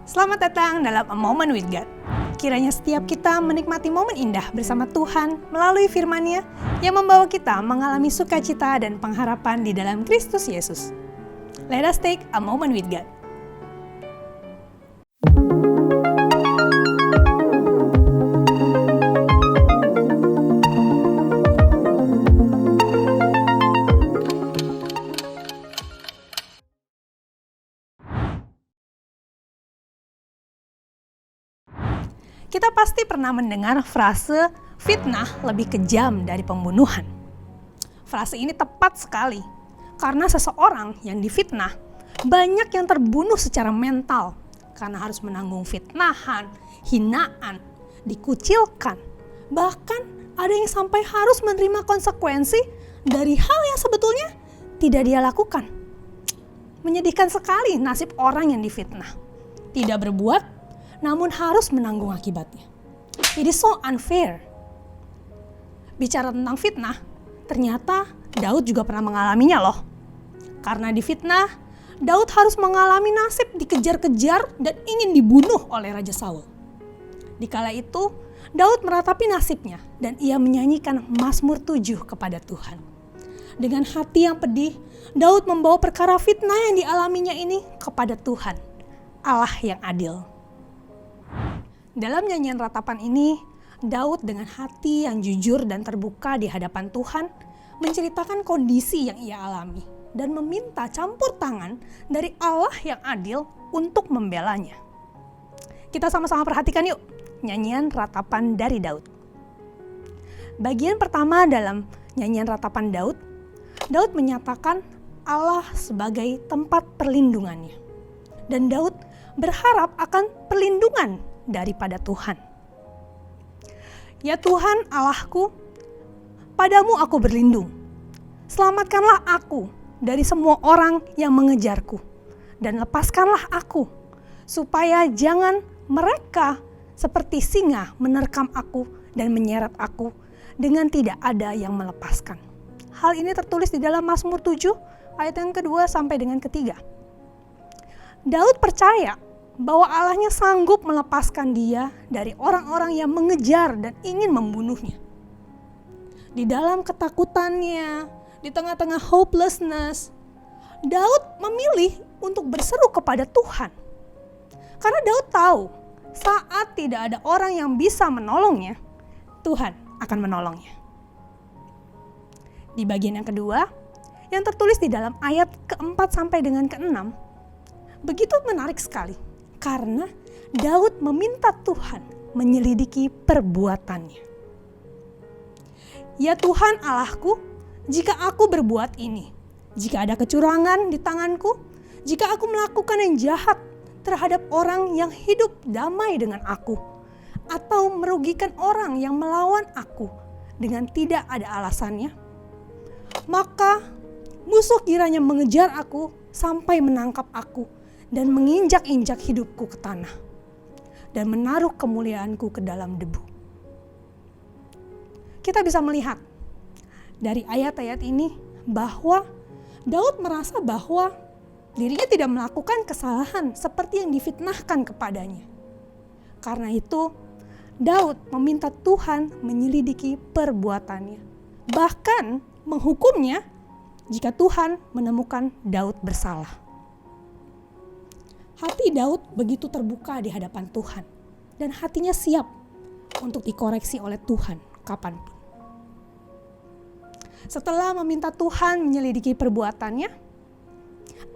Selamat datang dalam A Moment with God. Kiranya setiap kita menikmati momen indah bersama Tuhan melalui firman-Nya yang membawa kita mengalami sukacita dan pengharapan di dalam Kristus Yesus. Let us take a moment with God. Kita pasti pernah mendengar frase fitnah lebih kejam dari pembunuhan. Frase ini tepat sekali karena seseorang yang difitnah banyak yang terbunuh secara mental karena harus menanggung fitnahan, hinaan, dikucilkan. Bahkan ada yang sampai harus menerima konsekuensi dari hal yang sebetulnya tidak dia lakukan. Menyedihkan sekali nasib orang yang difitnah. Tidak berbuat namun harus menanggung akibatnya. It is so unfair. Bicara tentang fitnah, ternyata Daud juga pernah mengalaminya loh. Karena difitnah, Daud harus mengalami nasib dikejar-kejar dan ingin dibunuh oleh Raja Saul. Dikala itu, Daud meratapi nasibnya dan ia menyanyikan Mazmur 7 kepada Tuhan. Dengan hati yang pedih, Daud membawa perkara fitnah yang dialaminya ini kepada Tuhan, Allah yang adil. Dalam nyanyian ratapan ini, Daud dengan hati yang jujur dan terbuka di hadapan Tuhan menceritakan kondisi yang ia alami dan meminta campur tangan dari Allah yang adil untuk membelanya. Kita sama-sama perhatikan yuk nyanyian ratapan dari Daud. Bagian pertama dalam nyanyian ratapan Daud, Daud menyatakan Allah sebagai tempat perlindungannya. Dan Daud berharap akan perlindungan daripada Tuhan. Ya Tuhan Allahku, padamu aku berlindung. Selamatkanlah aku dari semua orang yang mengejarku. Dan lepaskanlah aku, supaya jangan mereka seperti singa menerkam aku dan menyeret aku dengan tidak ada yang melepaskan. Hal ini tertulis di dalam Mazmur 7 ayat yang kedua sampai dengan ketiga. Daud percaya bahwa Allahnya sanggup melepaskan dia dari orang-orang yang mengejar dan ingin membunuhnya. Di dalam ketakutannya, di tengah-tengah hopelessness, Daud memilih untuk berseru kepada Tuhan. Karena Daud tahu, saat tidak ada orang yang bisa menolongnya, Tuhan akan menolongnya. Di bagian yang kedua, yang tertulis di dalam ayat keempat sampai dengan keenam, begitu menarik sekali. Karena Daud meminta Tuhan menyelidiki perbuatannya. Ya Tuhan Allahku, jika aku berbuat ini, jika ada kecurangan di tanganku, jika aku melakukan yang jahat terhadap orang yang hidup damai dengan aku, atau merugikan orang yang melawan aku dengan tidak ada alasannya, maka musuh kiranya mengejar aku sampai menangkap aku dan menginjak-injak hidupku ke tanah, dan menaruh kemuliaanku ke dalam debu. Kita bisa melihat dari ayat-ayat ini bahwa Daud merasa bahwa dirinya tidak melakukan kesalahan seperti yang difitnahkan kepadanya. Karena itu, Daud meminta Tuhan menyelidiki perbuatannya, bahkan menghukumnya jika Tuhan menemukan Daud bersalah. Hati Daud begitu terbuka di hadapan Tuhan dan hatinya siap untuk dikoreksi oleh Tuhan kapanpun. Setelah meminta Tuhan menyelidiki perbuatannya,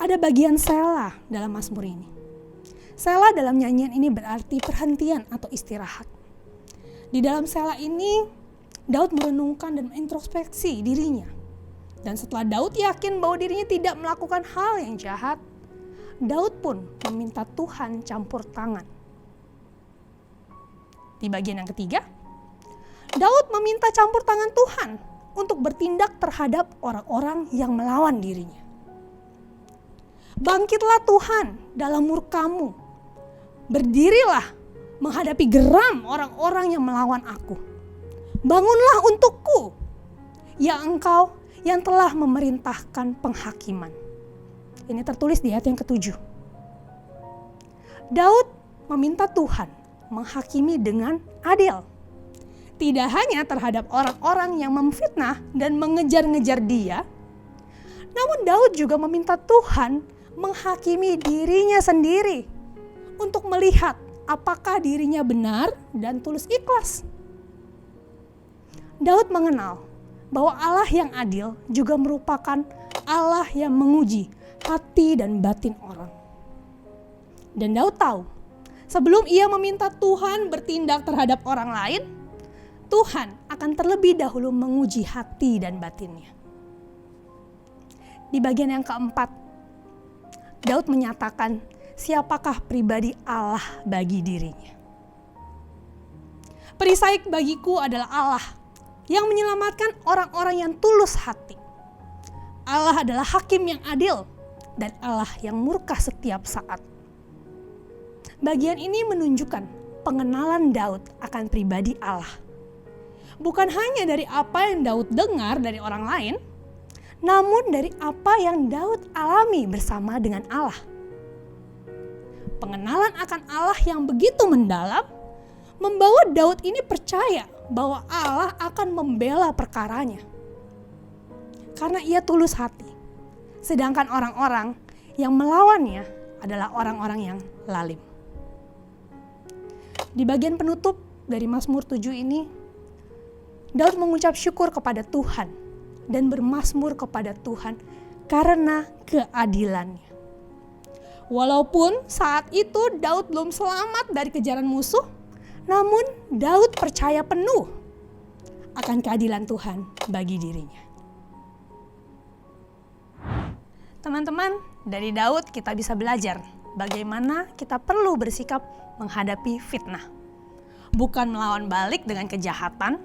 ada bagian Selah dalam Mazmur ini. Selah dalam nyanyian ini berarti perhentian atau istirahat. Di dalam Selah ini, Daud merenungkan dan introspeksi dirinya. Dan setelah Daud yakin bahwa dirinya tidak melakukan hal yang jahat, Daud pun meminta Tuhan campur tangan. Di bagian yang ketiga, Daud meminta campur tangan Tuhan untuk bertindak terhadap orang-orang yang melawan dirinya. Bangkitlah Tuhan dalam murka-Mu. Berdirilah menghadapi geram orang-orang yang melawan aku. Bangunlah untukku, ya Engkau yang telah memerintahkan penghakiman. Ini tertulis di ayat yang ke-7. Daud meminta Tuhan menghakimi dengan adil. Tidak hanya terhadap orang-orang yang memfitnah dan mengejar-ngejar dia, namun Daud juga meminta Tuhan menghakimi dirinya sendiri untuk melihat apakah dirinya benar dan tulus ikhlas. Daud mengenal bahwa Allah yang adil juga merupakan Allah yang menguji hati dan batin orang. Dan Daud tahu, sebelum ia meminta Tuhan bertindak terhadap orang lain, Tuhan akan terlebih dahulu menguji hati dan batinnya. Di bagian yang keempat, Daud menyatakan siapakah pribadi Allah bagi dirinya. Perisai bagiku adalah Allah yang menyelamatkan orang-orang yang tulus hati. Allah adalah hakim yang adil dan Allah yang murka setiap saat. Bagian ini menunjukkan pengenalan Daud akan pribadi Allah. Bukan hanya dari apa yang Daud dengar dari orang lain, namun dari apa yang Daud alami bersama dengan Allah. Pengenalan akan Allah yang begitu mendalam membawa Daud ini percaya bahwa Allah akan membela perkaranya. Karena ia tulus hati. Sedangkan orang-orang yang melawannya adalah orang-orang yang lalim. Di bagian penutup dari Mazmur 7 ini, Daud mengucap syukur kepada Tuhan dan bermazmur kepada Tuhan karena keadilannya. Walaupun saat itu Daud belum selamat dari kejaran musuh, namun Daud percaya penuh akan keadilan Tuhan bagi dirinya. Teman-teman, dari Daud kita bisa belajar bagaimana kita perlu bersikap menghadapi fitnah. Bukan melawan balik dengan kejahatan,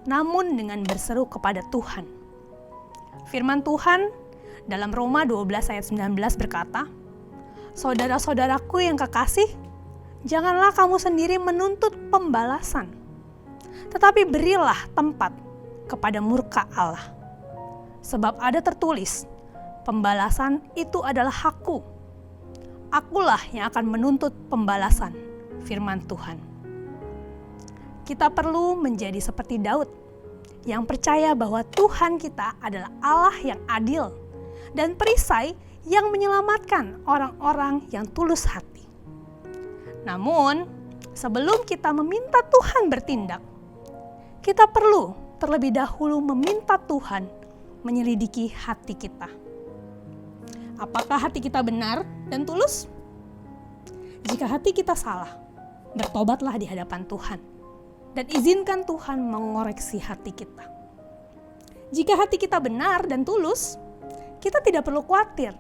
namun dengan berseru kepada Tuhan. Firman Tuhan dalam Roma 12 ayat 19 berkata, "Saudara-saudaraku yang kekasih, janganlah kamu sendiri menuntut pembalasan, tetapi berilah tempat kepada murka Allah. Sebab ada tertulis, pembalasan itu adalah hakku. Akulah yang akan menuntut pembalasan," firman Tuhan. Kita perlu menjadi seperti Daud yang percaya bahwa Tuhan kita adalah Allah yang adil dan perisai yang menyelamatkan orang-orang yang tulus hati. Namun, sebelum kita meminta Tuhan bertindak, kita perlu terlebih dahulu meminta Tuhan menyelidiki hati kita. Apakah hati kita benar dan tulus? Jika hati kita salah, bertobatlah di hadapan Tuhan. Dan izinkan Tuhan mengoreksi hati kita. Jika hati kita benar dan tulus, kita tidak perlu khawatir.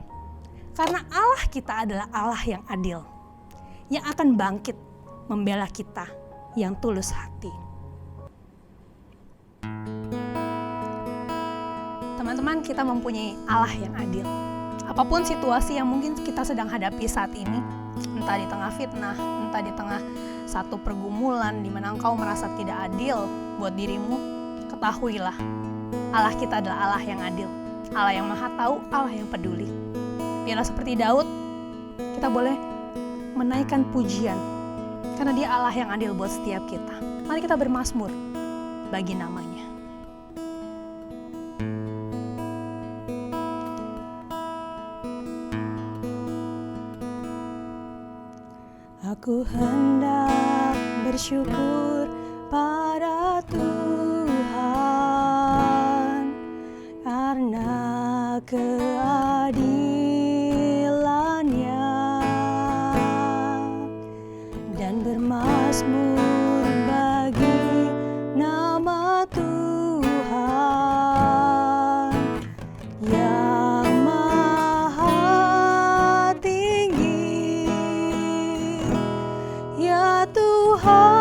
Karena Allah kita adalah Allah yang adil, yang akan bangkit membela kita yang tulus hati. Teman-teman, kita mempunyai Allah yang adil. Apapun situasi yang mungkin kita sedang hadapi saat ini, entah di tengah fitnah, entah di tengah satu pergumulan di mana engkau merasa tidak adil buat dirimu, ketahuilah Allah kita adalah Allah yang adil, Allah yang maha tahu, Allah yang peduli. Biarlah seperti Daud, kita boleh menaikkan pujian karena Dia Allah yang adil buat setiap kita. Mari kita bermazmur bagi namanya. Aku hendak bersyukur pada Tuhan karena keadilan-Nya dan bermazmur bagi nama Tuhan yang maha tinggi. Ya Tuhan,